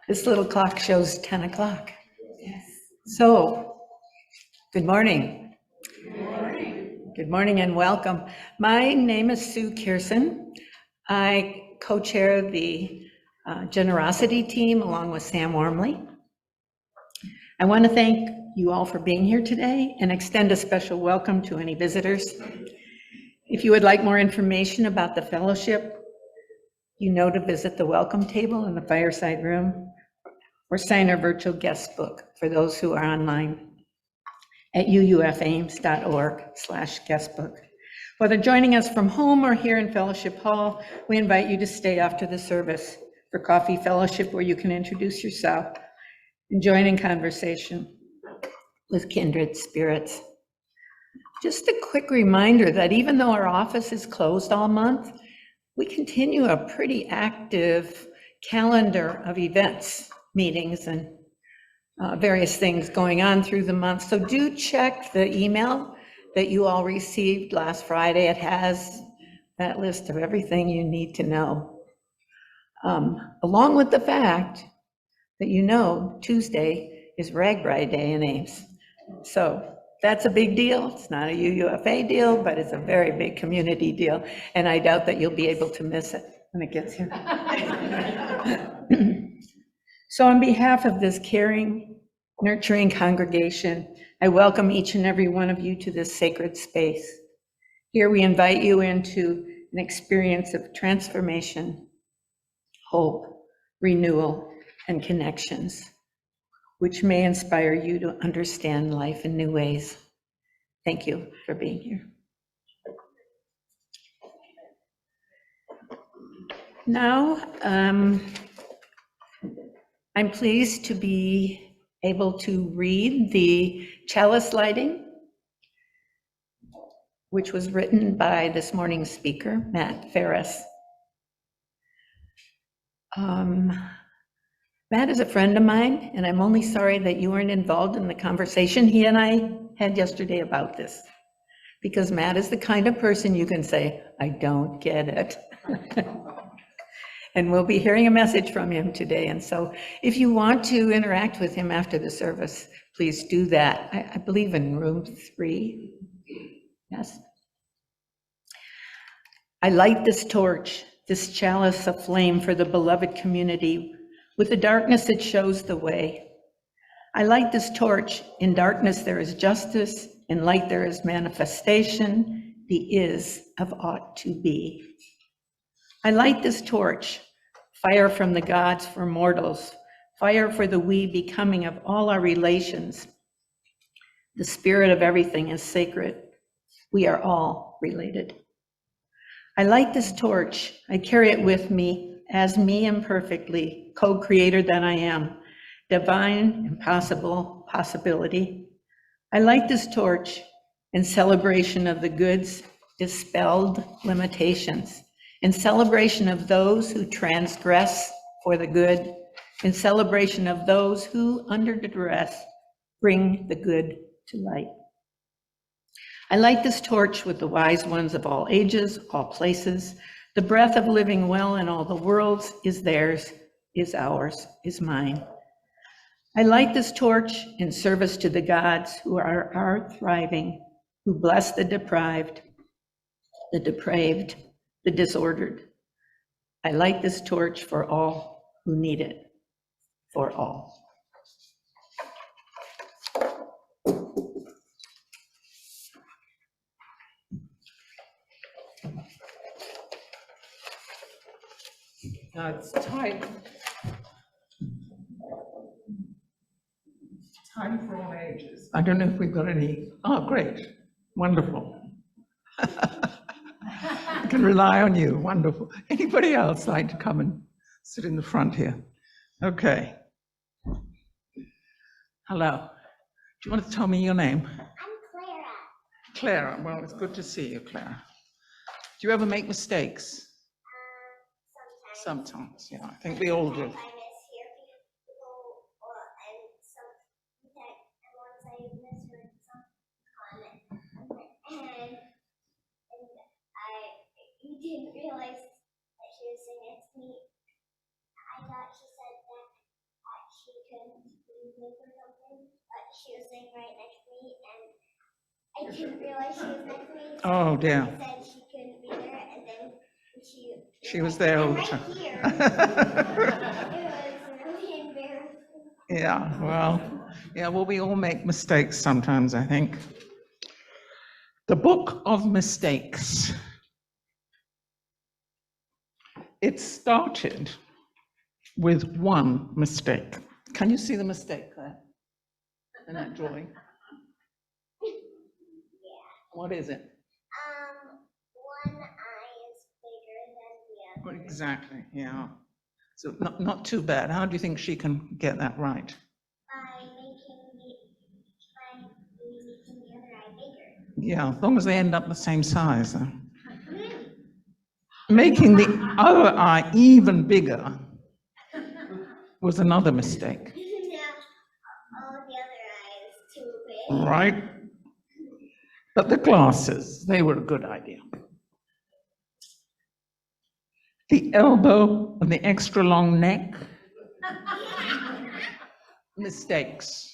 This little clock shows 10 o'clock. So, good morning. Good morning and welcome. My name is Sue Kierson. I co-chair the Generosity team along with Sam Wormley. I want to thank you all for being here today and extend a special welcome to any visitors. If you would like more information about the fellowship, you know to visit the welcome table in the fireside room or sign our virtual guest book for those who are online at uufames.org/guestbook. Whether joining us from home or here in Fellowship Hall, we invite you to stay after the service for coffee fellowship where you can introduce yourself and join in conversation with kindred spirits. Just a quick reminder that even though our office is closed all month, we continue a pretty active calendar of events, meetings, and various things going on through the month. So do check the email that you all received last Friday. It has that list of everything you need to know. Along with the fact that Tuesday is RAGBRAI Day in Ames. So that's a big deal. It's not a UUFA deal, but it's a very big community deal. And I doubt that you'll be able to miss it when it gets here. So on behalf of this caring, nurturing congregation, I welcome each and every one of you to this sacred space. Here we invite you into an experience of transformation, hope, renewal, and connections, which may inspire you to understand life in new ways. Thank you for being here. Now, I'm pleased to be able to read the chalice lighting, which was written by this morning's speaker, Matt Ferris. Matt is a friend of mine, and I'm only sorry that you weren't involved in the conversation he and I had yesterday about this, because Matt is the kind of person you can say, I don't get it. And we'll be hearing a message from him today. And so if you want to interact with him after the service, please do that. I believe in room 3. Yes. I light this torch, this chalice of flame for the beloved community. With the darkness, it shows the way. I light this torch. In darkness, there is justice. In light, there is manifestation, the is of ought to be. I light this torch, fire from the gods for mortals, fire for the we becoming of all our relations. The spirit of everything is sacred. We are all related. I light this torch. I carry it with me as me imperfectly, co-creator that I am, divine, impossible possibility. I light this torch in celebration of the good's dispelled limitations, in celebration of those who transgress for the good, in celebration of those who, under duress, bring the good to light. I light this torch with the wise ones of all ages, all places. The breath of living well in all the worlds is theirs, is ours, is mine. I light this torch in service to the gods who are thriving, who bless the deprived, the depraved, the disordered. I light this torch for all who need it, for all. It's time for all ages. I don't know if we've got any. Oh, great. Wonderful. I can rely on you. Wonderful. Anybody else like to come and sit in the front here? Okay. Hello. Do you want to tell me your name? I'm Clara. Clara. Well, it's good to see you, Clara. Do you ever make mistakes? Sometimes, yeah. I think we all do. Didn't realize that she was sitting next to me. I thought she said that she was sitting right next to me, and I didn't realize she was next to me. So Oh, dear. I said she couldn't be there, and then She was there all I'm the right time. here. It was really embarrassing. Yeah, well, we all make mistakes sometimes, I think. The Book of Mistakes. It started with one mistake. Can you see the mistake there in that drawing? What is it? One eye is bigger than the other. Exactly, yeah. So not too bad. How do you think she can get that right? By making the other eye bigger. Yeah, as long as they end up the same size. Making the other eye even bigger was another mistake. Now, the other eye is too big. Right? But the glasses, they were a good idea. The elbow and the extra long neck, mistakes.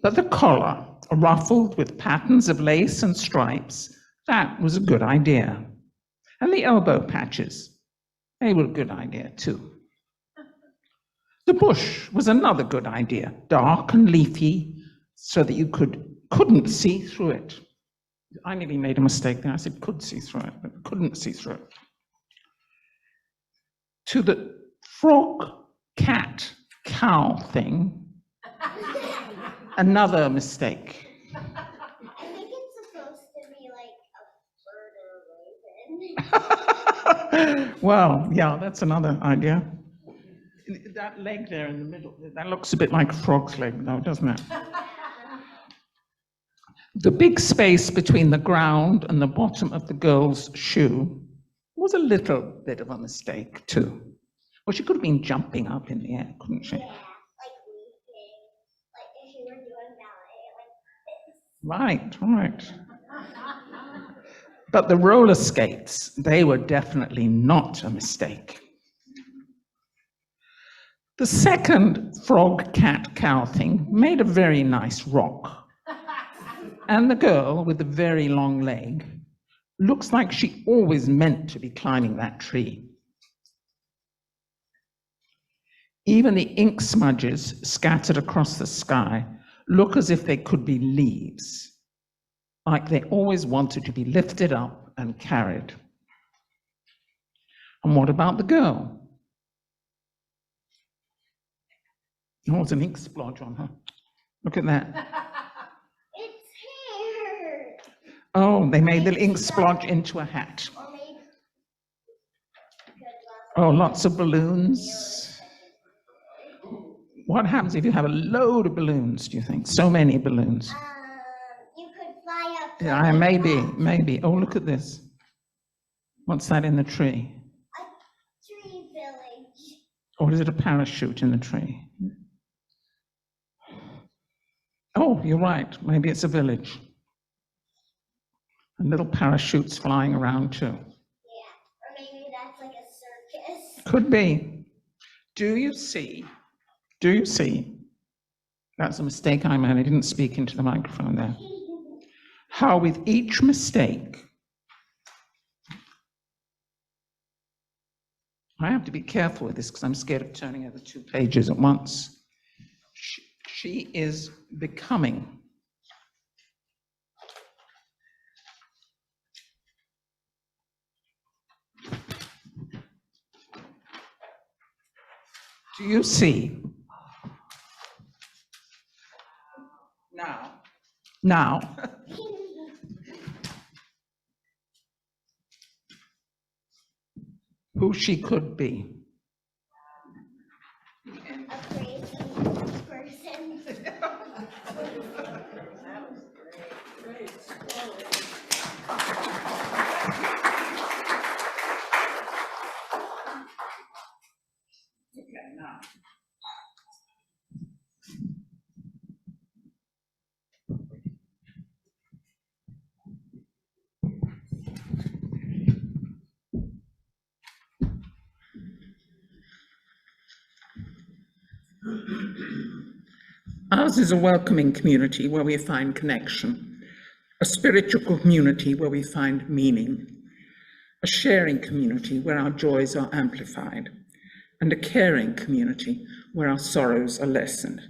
But the collar, ruffled with patterns of lace and stripes, that was a good idea. And the elbow patches, they were a good idea too. The bush was another good idea, dark and leafy, so that you couldn't see through it. I nearly made a mistake there. I said could see through it, but couldn't see through it. To the frog, cat, cow thing, another mistake. I think it's supposed to be like a bird or a raven. Well, yeah, that's another idea. That leg there in the middle, that looks a bit like a frog's leg, though, doesn't it? The big space between the ground and the bottom of the girl's shoe was a little bit of a mistake, too. Well, she could have been jumping up in the air, couldn't she? Yeah, like leaping, like if you were doing ballet, like this. Right. But the roller skates, they were definitely not a mistake. The second frog, cat, cow thing made a very nice rock. And the girl with the very long leg looks like she always meant to be climbing that tree. Even the ink smudges scattered across the sky look as if they could be leaves, like they always wanted to be lifted up and carried. And what about the girl? Oh, there's an ink splodge on her. Look at that. It's hair. Oh, they made the ink splodge into a hat. Or maybe Oh, lots of balloons. What happens if you have a load of balloons, do you think? So many balloons. you could fly up. Yeah, maybe. Oh, look at this. What's that in the tree? A tree village. Or is it a parachute in the tree? Oh, you're right. Maybe it's a village. And little parachutes flying around too. Yeah, or maybe that's like a circus. Could be. Do you see? That's a mistake I made. I didn't speak into the microphone there. How with each mistake, I have to be careful with this because I'm scared of turning over 2 pages at once. She is becoming. Do you see? Now, who she could be. A crazy person. Okay, now. Ours is a welcoming community where we find connection, a spiritual community where we find meaning, a sharing community where our joys are amplified, and a caring community where our sorrows are lessened.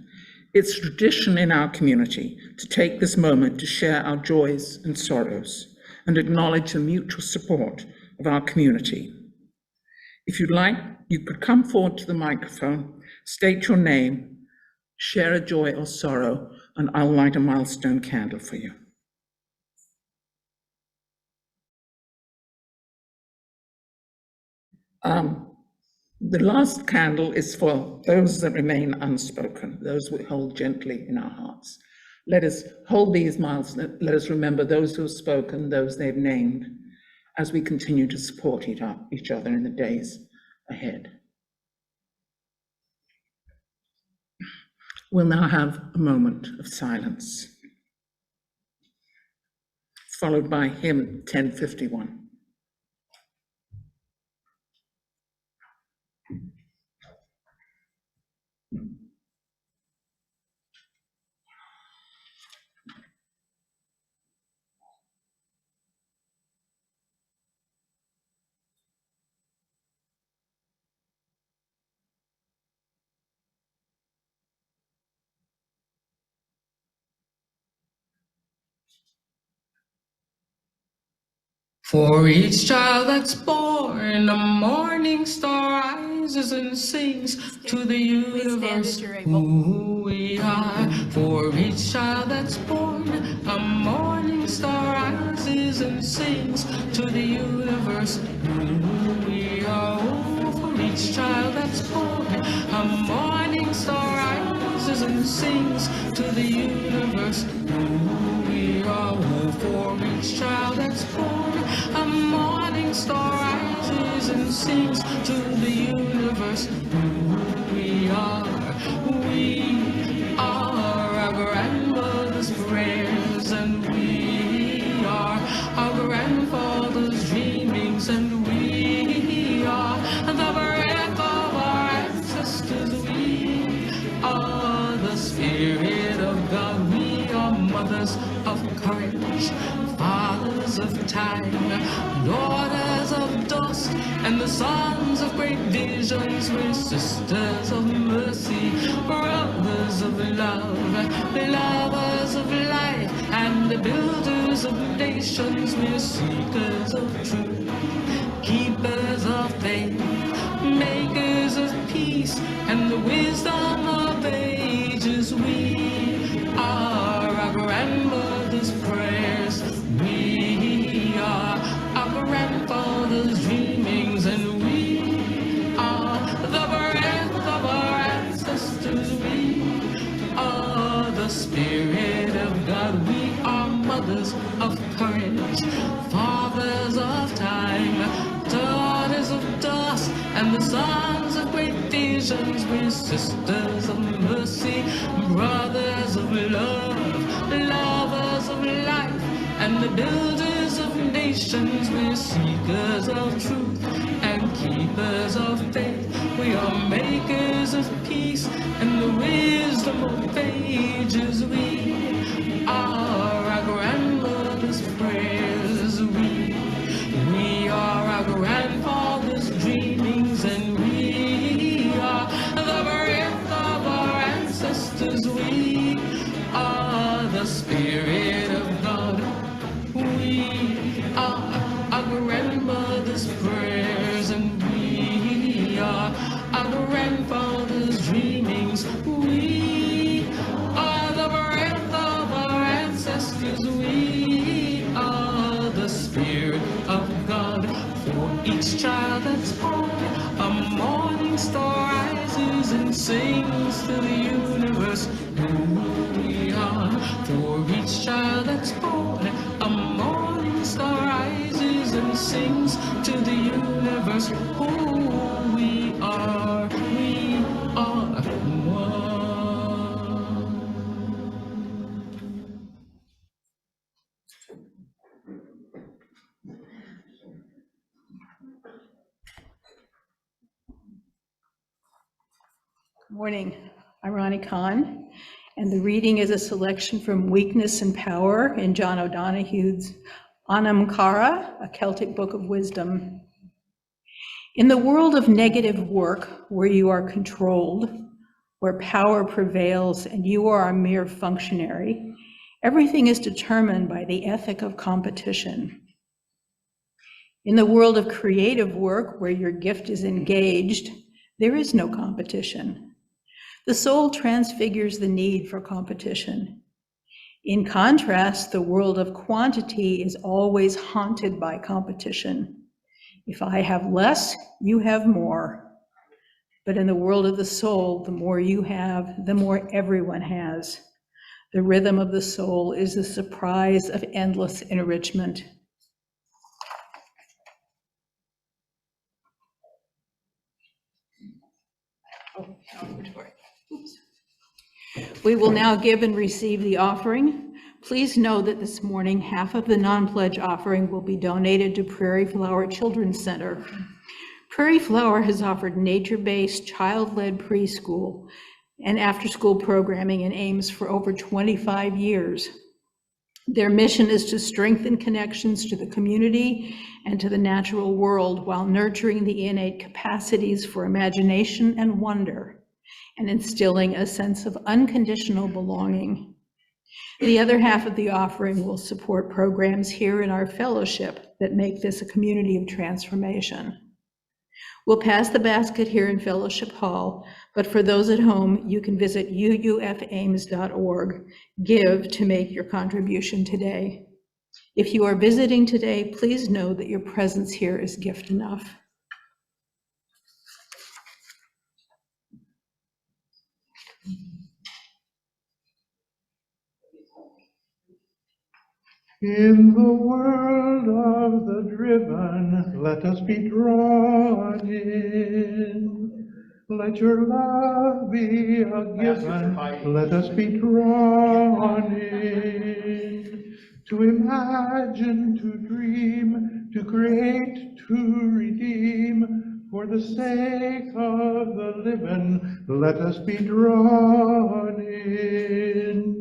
It's tradition in our community to take this moment to share our joys and sorrows and acknowledge the mutual support of our community. If you'd like, you could come forward to the microphone, state your name, share a joy or sorrow, and I'll light a milestone candle for you. The last candle is for those that remain unspoken, those we hold gently in our hearts. Let us hold these milestones, let us remember those who have spoken, those they've named, as we continue to support each other in the days ahead. We'll now have a moment of silence, followed by hymn 1051. For each child that's born, a morning star rises and sings to the universe who we are. For each child that's born, a morning star rises and sings to the universe who we are. Oh, for each child that's born, a morning star rises and sings to the universe who we are. Oh, for each child that's born, a morning star rises and sings to the universe who we are. We are our grandmother's prayers, and we are our grandfather's dreamings, and we are the breath of our ancestors. We are the Spirit of God. We are mothers of courage, fathers of time, daughters of dust, and the sons of great visions. We're sisters of mercy, brothers of love, lovers of life, and the builders of nations. We're seekers of truth, keepers of faith, makers of peace, and the wisdom of ages. We are our grandmother's prayers. We are our grandfather's dreamings, and we are the breath of our ancestors. We are the Spirit of God. We are mothers of courage, fathers of time, daughters of dust, and the sons of great visions. We're sisters of mercy, brothers of love, lovers of life, and the builders of nations. We're seekers of truth and keepers of faith. We are makers of peace and the wisdom of ages. We are our grandmother's prayers. We are our grandfather's dreamings, and we are the breath of our ancestors. We are the Spirit of God. We are our grandmother's prayers, and we are our grandfather's dreamings. We are the breath of our ancestors. We are the Spirit of God. For each child that's born, a morning star rises and sings to the universe who we are. For each child that's born, a morning star rises and sings to the universe who we are. We are one. Morning, I'm Ronnie Kahn, And the reading is a selection from Weakness and Power in John O'Donohue's Anam Cara, a Celtic Book of Wisdom. In the world of negative work, where you are controlled, where power prevails and you are a mere functionary, everything is determined by the ethic of competition. In the world of creative work, where your gift is engaged, there is no competition. The soul transfigures the need for competition. In contrast, the world of quantity is always haunted by competition. If I have less, you have more. But in the world of the soul, the more you have, the more everyone has. The rhythm of the soul is the surprise of endless enrichment. We will now give and receive the offering. Please know that this morning, half of the non-pledge offering will be donated to Prairie Flower Children's Center. Prairie Flower has offered nature-based, child-led preschool and after-school programming in Ames for over 25 years. Their mission is to strengthen connections to the community and to the natural world while nurturing the innate capacities for imagination and wonder, and instilling a sense of unconditional belonging. The other half of the offering will support programs here in our fellowship that make this a community of transformation. We'll pass the basket here in Fellowship Hall, but for those at home, you can visit uufames.org, give to make your contribution today. If you are visiting today, please know that your presence here is gift enough. In the world of the driven, let us be drawn in. Let your love be a given, let us be drawn in. To imagine, to dream, to create, to redeem. For the sake of the living, let us be drawn in.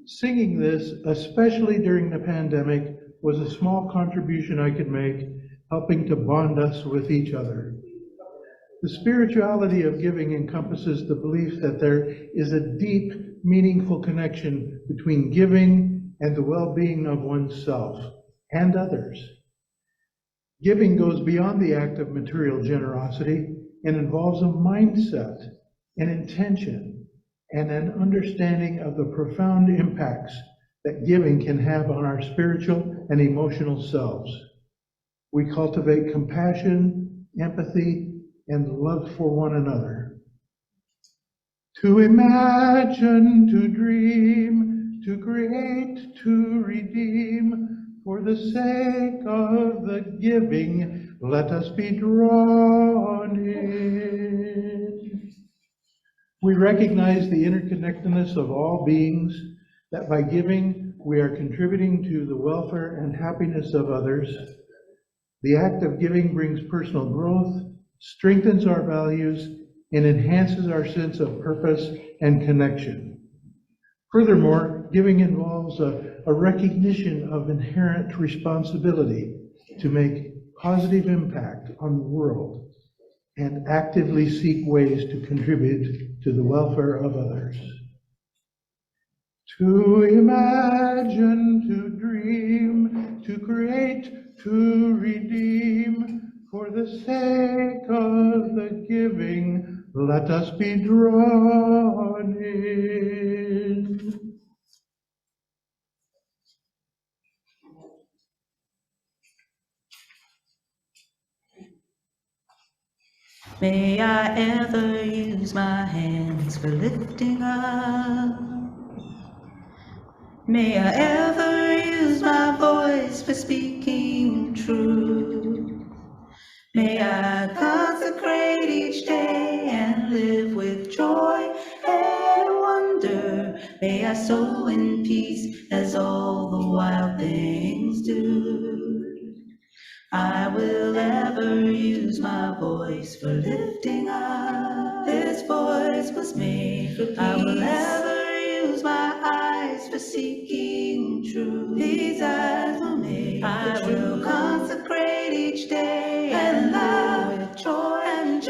Singing this, especially during the pandemic, was a small contribution I could make, helping to bond us with each other. The spirituality of giving encompasses the belief that there is a deep, meaningful connection between giving and the well-being of oneself and others. Giving goes beyond the act of material generosity and involves a mindset, an intention, and an understanding of the profound impacts that giving can have on our spiritual and emotional selves. We cultivate compassion, empathy, and love for one another. To imagine, to dream, to create, to redeem, for the sake of the giving, let us be drawn in. We recognize the interconnectedness of all beings, that by giving, we are contributing to the welfare and happiness of others. The act of giving brings personal growth, strengthens our values, and enhances our sense of purpose and connection. Furthermore, giving involves a recognition of inherent responsibility to make positive impact on the world and actively seek ways to contribute to the welfare of others. To imagine, to dream, to create, to redeem, for the sake of the giving, let us be drawn in. May I ever use my hands for lifting up. May I ever use my voice for speaking truth. May I consecrate each day and live with joy and wonder. May I sow in peace as all the wild things do. I will ever use my voice for lifting up. This voice was made for peace. I will ever use my eyes for seeking truth. These eyes were made for truth. I will consecrate each day and love with joy and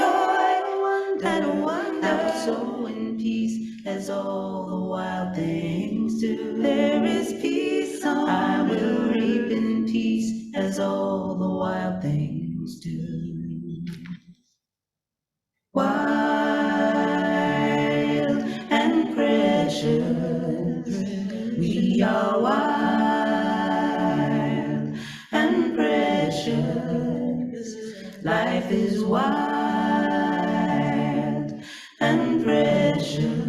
wonder. I will sow in peace as all the wild things do. There is peace on I will reap in peace as all the wild things do. Wild and precious, we are wild and precious. Life is wild and precious.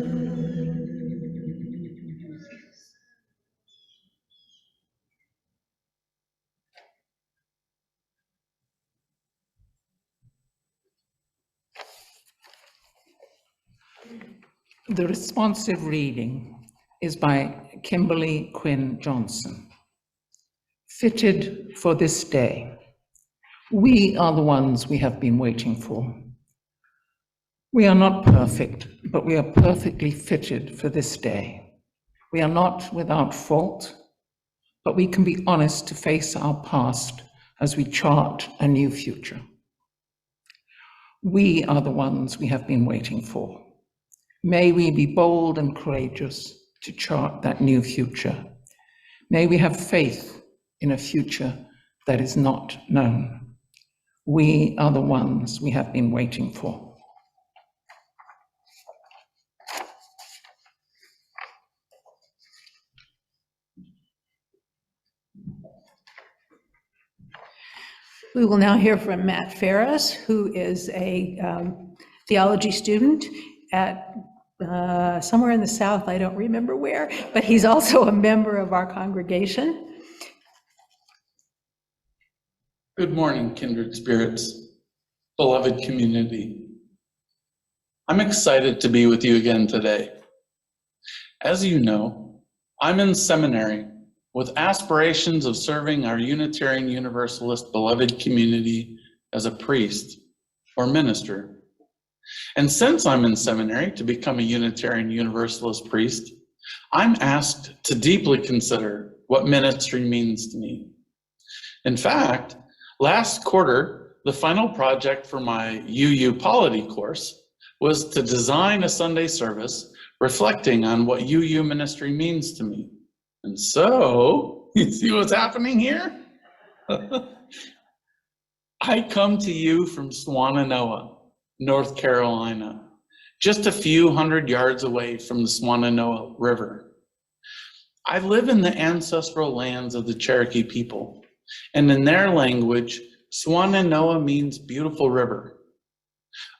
The responsive reading is by Kimberly Quinn Johnson. Fitted for this day. We are the ones we have been waiting for. We are not perfect, but we are perfectly fitted for this day. We are not without fault, but we can be honest to face our past as we chart a new future. We are the ones we have been waiting for. May we be bold and courageous to chart that new future. May we have faith in a future that is not known. We are the ones we have been waiting for. We will now hear from Matt Ferris, who is a theology student at somewhere in the South, I don't remember where, but he's also a member of our congregation. Good morning, kindred spirits, beloved community. I'm excited to be with you again today. As you know, I'm in seminary with aspirations of serving our Unitarian Universalist beloved community as a priest or minister. And since I'm in seminary to become a Unitarian Universalist priest, I'm asked to deeply consider what ministry means to me. In fact, last quarter, the final project for my UU Polity course was to design a Sunday service reflecting on what UU ministry means to me. And so, you see what's happening here? I come to you from Swannanoa, North Carolina, just a few hundred yards away from the Swannanoa River. I live in the ancestral lands of the Cherokee people, and in their language, Swannanoa means beautiful river.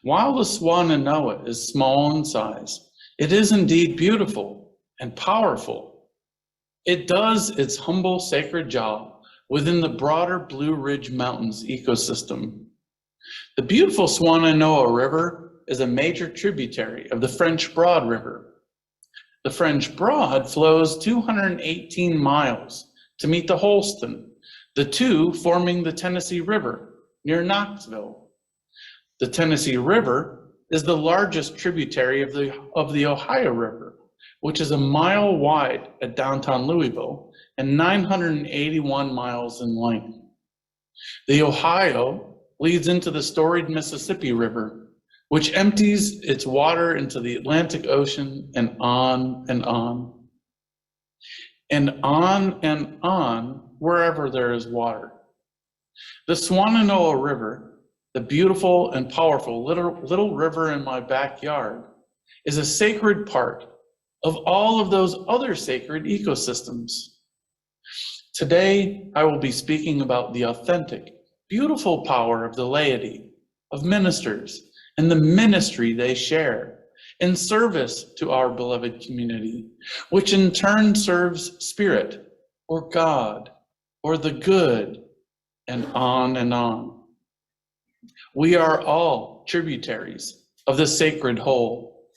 While the Swannanoa is small in size, it is indeed beautiful and powerful. It does its humble sacred job within the broader Blue Ridge Mountains ecosystem. The beautiful Swannanoa River is a major tributary of the French Broad River. The French Broad flows 218 miles to meet the Holston, the two forming the Tennessee River near Knoxville. The Tennessee River is the largest tributary of the Ohio River, which is a mile wide at downtown Louisville and 981 miles in length. The Ohio leads into the storied Mississippi River, which empties its water into the Atlantic Ocean and on and on. And on wherever there is water. The Swannanoa River, the beautiful and powerful little river in my backyard, is a sacred part of all of those other sacred ecosystems. Today, I will be speaking about the authentic, beautiful power of the laity, of ministers, and the ministry they share in service to our beloved community, which in turn serves Spirit, or God, or the good, and on and on. We are all tributaries of the sacred whole.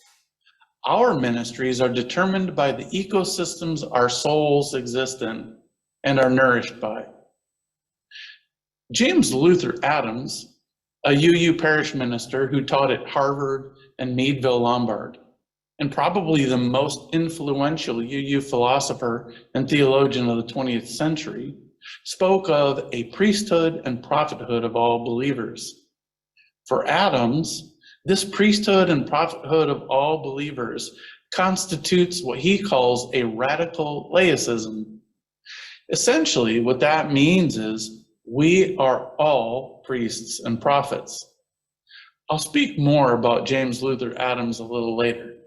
Our ministries are determined by the ecosystems our souls exist in and are nourished by. James Luther Adams, a UU parish minister who taught at Harvard and Meadville Lombard, and probably the most influential UU philosopher and theologian of the 20th century, spoke of a priesthood and prophethood of all believers. For Adams, this priesthood and prophethood of all believers constitutes what he calls a radical laicism. Essentially, what that means is we are all priests and prophets. I'll speak more about James Luther Adams a little later.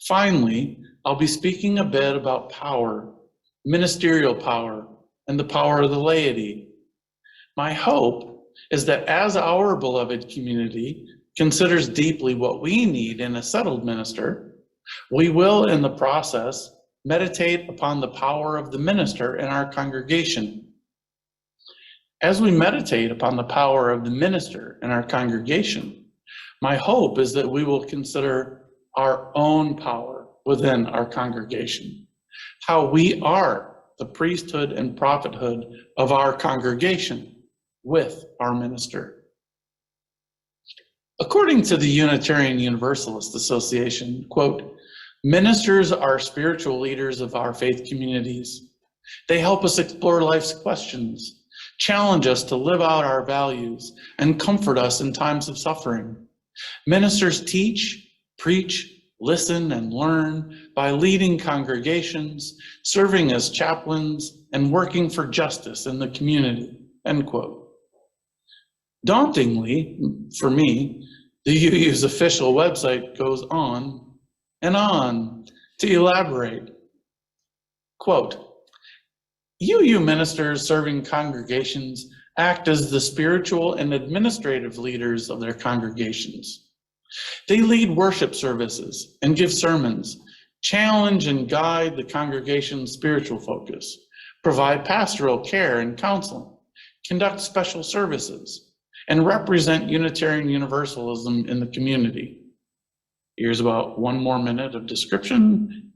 Finally, I'll be speaking a bit about power, ministerial power, and the power of the laity. My hope is that as our beloved community considers deeply what we need in a settled minister, we will, in the process, meditate upon the power of the minister in our congregation. As we meditate upon the power of the minister in our congregation, my hope is that we will consider our own power within our congregation, how we are the priesthood and prophethood of our congregation with our minister. According to the Unitarian Universalist Association, quote, ministers are spiritual leaders of our faith communities. They help us explore life's questions, challenge us to live out our values, and comfort us in times of suffering. Ministers teach, preach, listen, and learn by leading congregations, serving as chaplains, and working for justice in the community, end quote. Dauntingly, for me, the UU's official website goes on and on to elaborate. Quote, UU ministers serving congregations act as the spiritual and administrative leaders of their congregations. They lead worship services and give sermons, challenge and guide the congregation's spiritual focus, provide pastoral care and counseling, conduct special services, and represent Unitarian Universalism in the community. Here's about 1 more minute of description.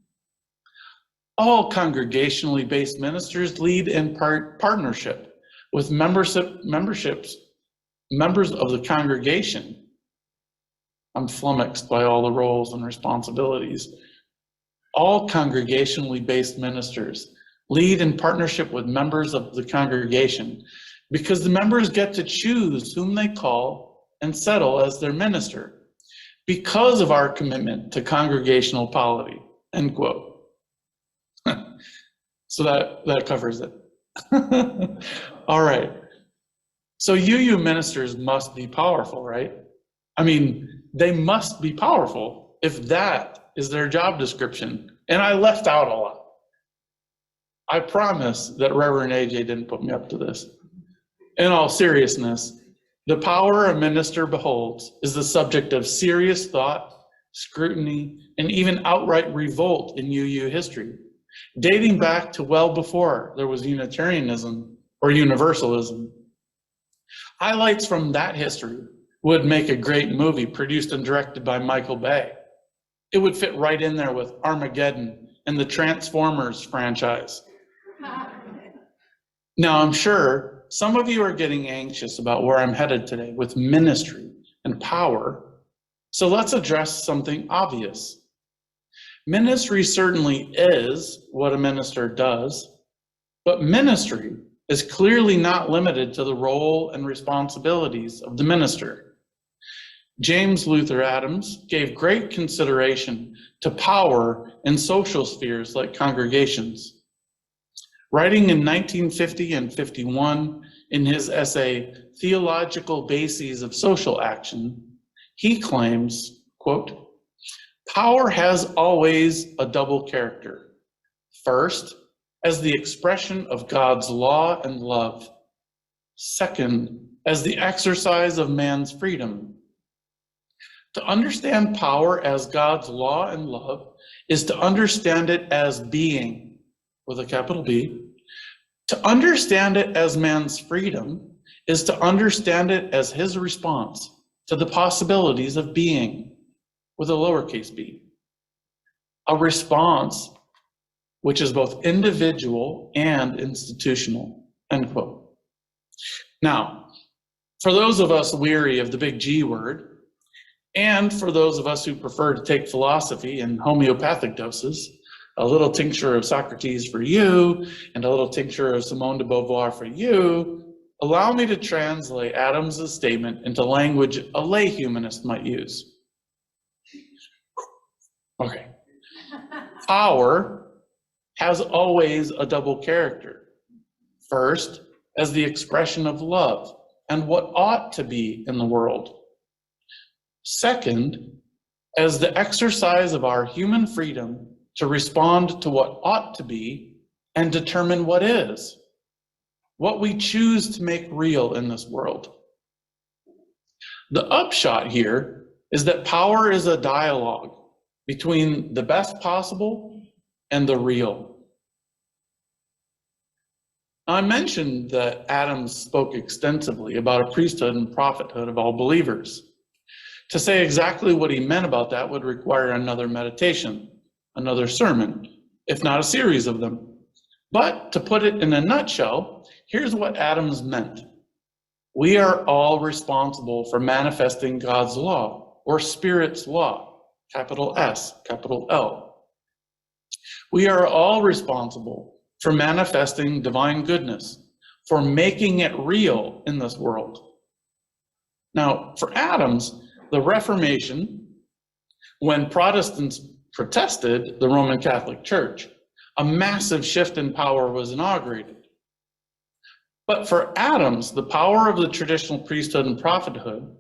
All congregationally based ministers lead in partnership with members of the congregation. I'm flummoxed by all the roles and responsibilities. All congregationally based ministers lead in partnership with members of the congregation because the members get to choose whom they call and settle as their minister because of our commitment to congregational polity, end quote. So that covers it. All right. So UU ministers must be powerful, right? I mean, they must be powerful if that is their job description. And I left out a lot. I promise that Reverend AJ didn't put me up to this. In all seriousness, the power a minister beholds is the subject of serious thought, scrutiny, and even outright revolt in UU history, dating back to well before there was Unitarianism or Universalism. Highlights from that history would make a great movie produced and directed by Michael Bay. It would fit right in there with Armageddon and the Transformers franchise. Now, I'm sure some of you are getting anxious about where I'm headed today with ministry and power, so let's address something obvious. Ministry certainly is what a minister does, but ministry is clearly not limited to the role and responsibilities of the minister. James Luther Adams gave great consideration to power in social spheres like congregations. Writing in 1950 and 51 in his essay, Theological Bases of Social Action, he claims, quote, power has always a double character. First, as the expression of God's law and love. Second, as the exercise of man's freedom. To understand power as God's law and love is to understand it as being, with a capital B. To understand it as man's freedom is to understand it as his response to the possibilities of being, with a lowercase b. A response which is both individual and institutional, end quote. Now, for those of us weary of the big G word, and for those of us who prefer to take philosophy in homeopathic doses, a little tincture of Socrates for you, and a little tincture of Simone de Beauvoir for you, allow me to translate Adams' statement into language a lay humanist might use. Okay. Power has always a double character. First, as the expression of love and what ought to be in the world. Second, as the exercise of our human freedom to respond to what ought to be and determine what is, what we choose to make real in this world. The upshot here is that power is a dialogue between the best possible and the real. I mentioned that Adams spoke extensively about a priesthood and prophethood of all believers. To say exactly what he meant about that would require another meditation, another sermon, if not a series of them. But to put it in a nutshell, here's what Adams meant. We are all responsible for manifesting God's law, or Spirit's law, capital S, capital L. We are all responsible for manifesting divine goodness, for making it real in this world. Now, for Adams, the Reformation, when Protestants protested the Roman Catholic Church, a massive shift in power was inaugurated. But for Adams, the power of the traditional priesthood and prophethood,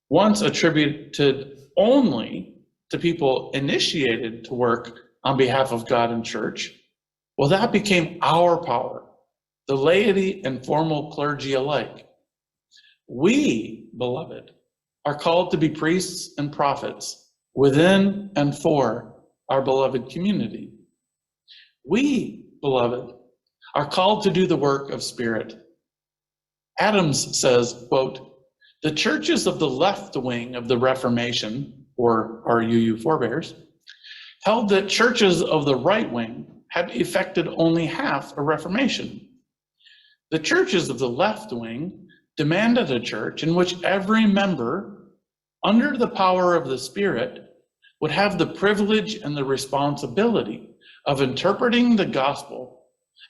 once attributed only to people initiated to work on behalf of God and church, well, that became our power, the laity and formal clergy alike. We, beloved, are called to be priests and prophets within and for our beloved community. We, beloved, are called to do the work of Spirit. Adams says, quote, the churches of the left wing of the Reformation, or our UU forebears, held that churches of the right wing had effected only half a Reformation. The churches of the left wing demanded a church in which every member, under the power of the Spirit, would have the privilege and the responsibility of interpreting the gospel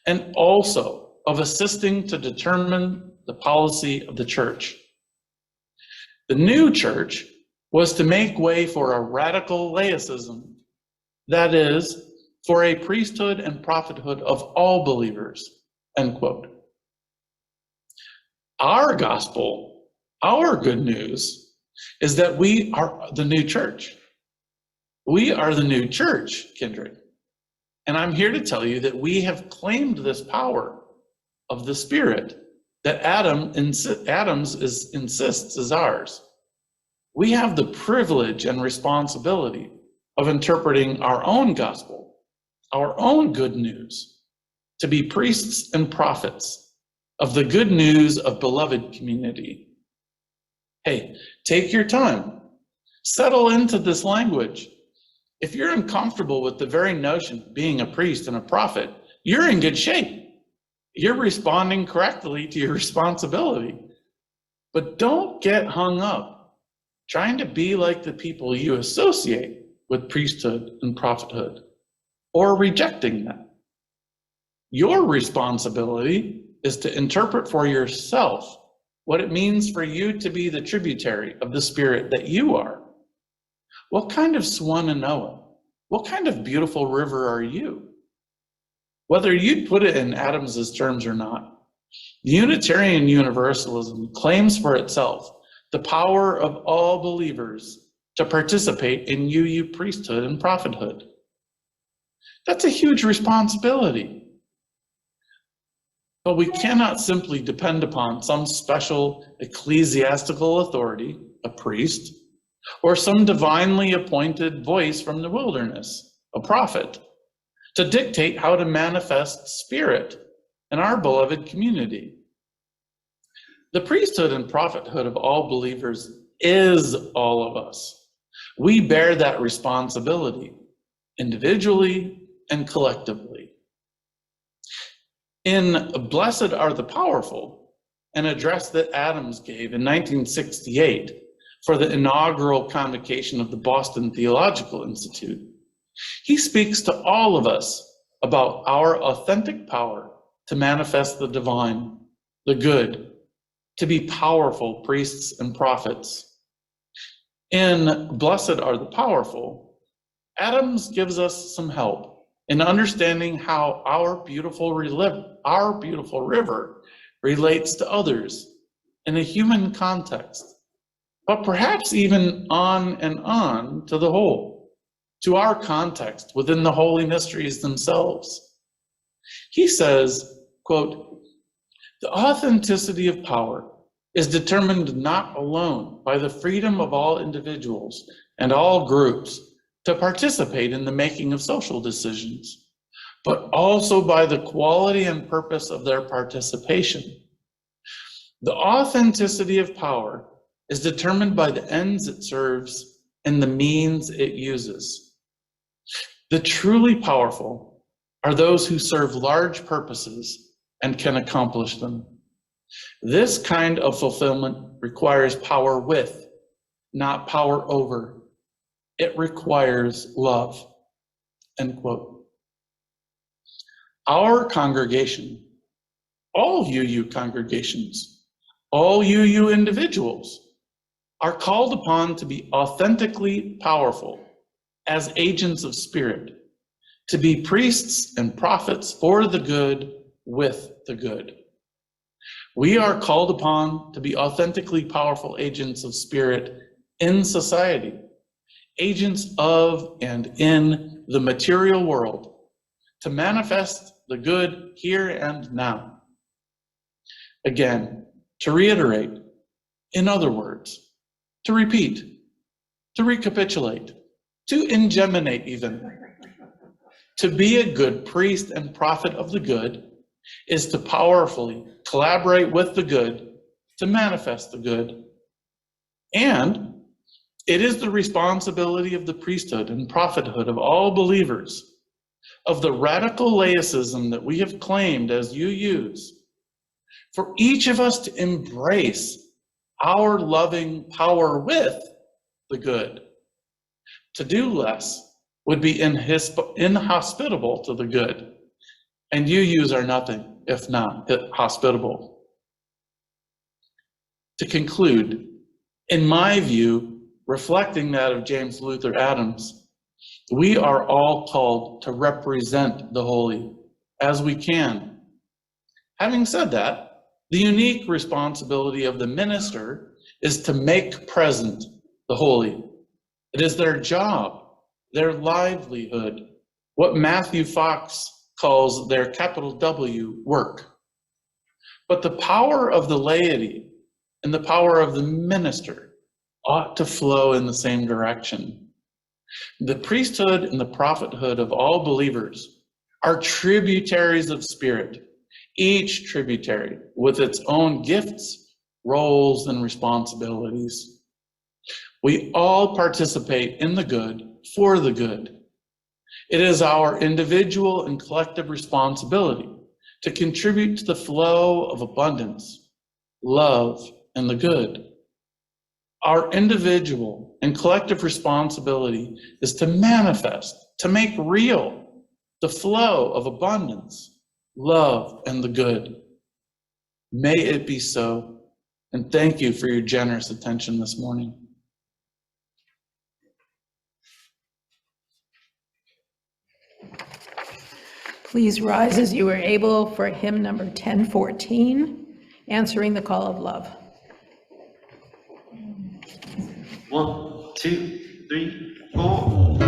and also of assisting to determine the policy of the church. The new church was to make way for a radical laicism, that is, for a priesthood and prophethood of all believers, end quote. Our gospel, our good news, is that we are the new church. We are the new church, kindred. And I'm here to tell you that we have claimed this power of the Spirit that Adams insists is ours. We have the privilege and responsibility of interpreting our own gospel, our own good news, to be priests and prophets of the good news of beloved community. Hey, take your time, settle into this language. If you're uncomfortable with the very notion of being a priest and a prophet, you're in good shape. You're responding correctly to your responsibility. But don't get hung up trying to be like the people you associate with priesthood and prophethood, or rejecting them. Your responsibility is to interpret for yourself what it means for you to be the tributary of the Spirit that you are. What kind of Swannanoa, what kind of beautiful river are you? Whether you'd put it in Adams's terms or not, Unitarian Universalism claims for itself the power of all believers to participate in UU priesthood and prophethood. That's a huge responsibility. But we cannot simply depend upon some special ecclesiastical authority, a priest, or some divinely appointed voice from the wilderness, a prophet, to dictate how to manifest Spirit in our beloved community. The priesthood and prophethood of all believers is all of us. We bear that responsibility individually and collectively. In Blessed Are the Powerful, an address that Adams gave in 1968 for the inaugural convocation of the Boston Theological Institute, he speaks to all of us about our authentic power to manifest the divine, the good, to be powerful priests and prophets. In Blessed Are the Powerful, Adams gives us some help in understanding how our beautiful river relates to others in a human context, but perhaps even on and on to the whole, to our context within the holy mysteries themselves. He says, quote, "The authenticity of power is determined not alone by the freedom of all individuals and all groups to participate in the making of social decisions, but also by the quality and purpose of their participation. The authenticity of power is determined by the ends it serves and the means it uses. The truly powerful are those who serve large purposes and can accomplish them. This kind of fulfillment requires power with, not power over. It requires love." End quote. Our congregation, all UU congregations, all UU individuals are called upon to be authentically powerful as agents of spirit, to be priests and prophets for the good with the good. We are called upon to be authentically powerful agents of spirit in society, agents of and in the material world, to manifest the good here and now. Again, to reiterate, in other words, to repeat, to recapitulate, to ingeminate even. To be a good priest and prophet of the good is to powerfully collaborate with the good to manifest the good. And it is the responsibility of the priesthood and prophethood of all believers, of the radical laicism that we have claimed as UUs, for each of us to embrace our loving power with the good. To do less would be inhospitable to the good, and UUs are nothing if not hospitable. To conclude, in my view, reflecting that of James Luther Adams, we are all called to represent the holy as we can. Having said that, the unique responsibility of the minister is to make present the holy. It is their job, their livelihood, what Matthew Fox calls their capital W work. But the power of the laity and the power of the minister ought to flow in the same direction. The priesthood and the prophethood of all believers are tributaries of spirit, each tributary with its own gifts, roles, and responsibilities. We all participate in the good for the good. It is our individual and collective responsibility to contribute to the flow of abundance, love, and the good. Our individual and collective responsibility is to manifest, to make real the flow of abundance, love, and the good. May it be so, and thank you for your generous attention this morning. Please rise as you are able for hymn number 1014, Answering the Call of Love. 1, 2, 3, 4.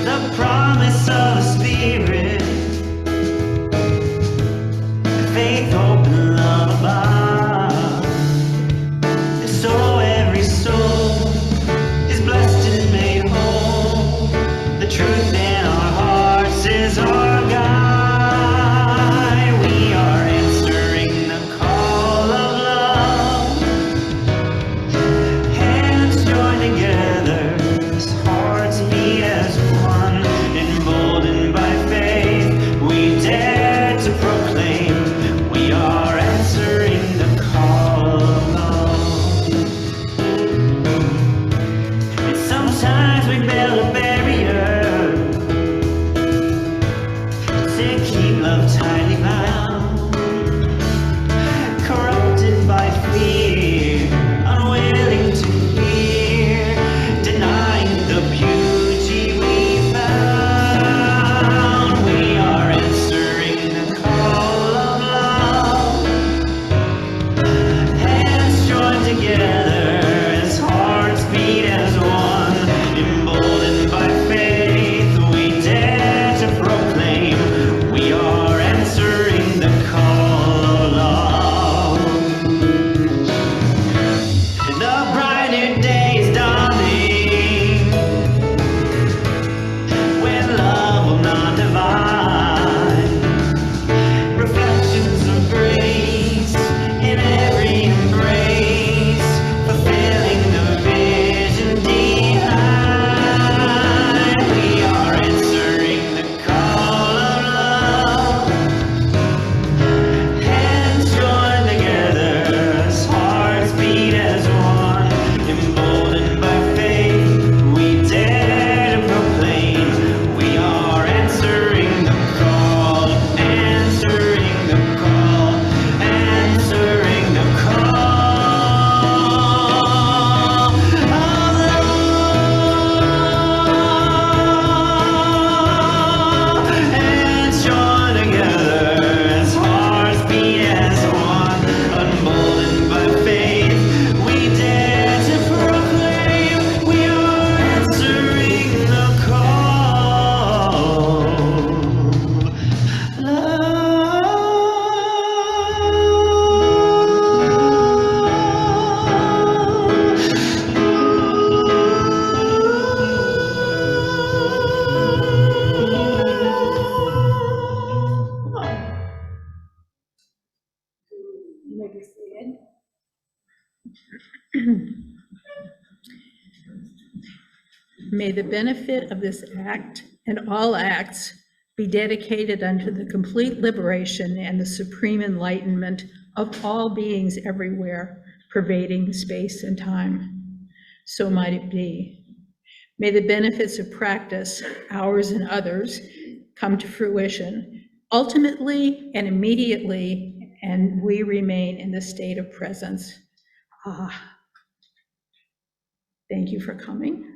The promise of the Spirit, faith, hope, and love above. And so every soul is blessed and made whole. The truth in our hearts is our guide. We are answering the call of love. Hands joined together. May the benefit of this act and all acts be dedicated unto the complete liberation and the supreme enlightenment of all beings everywhere, pervading space and time. So might it be. May the benefits of practice, ours and others, come to fruition ultimately and immediately, and we remain in the state of presence. Thank you for coming.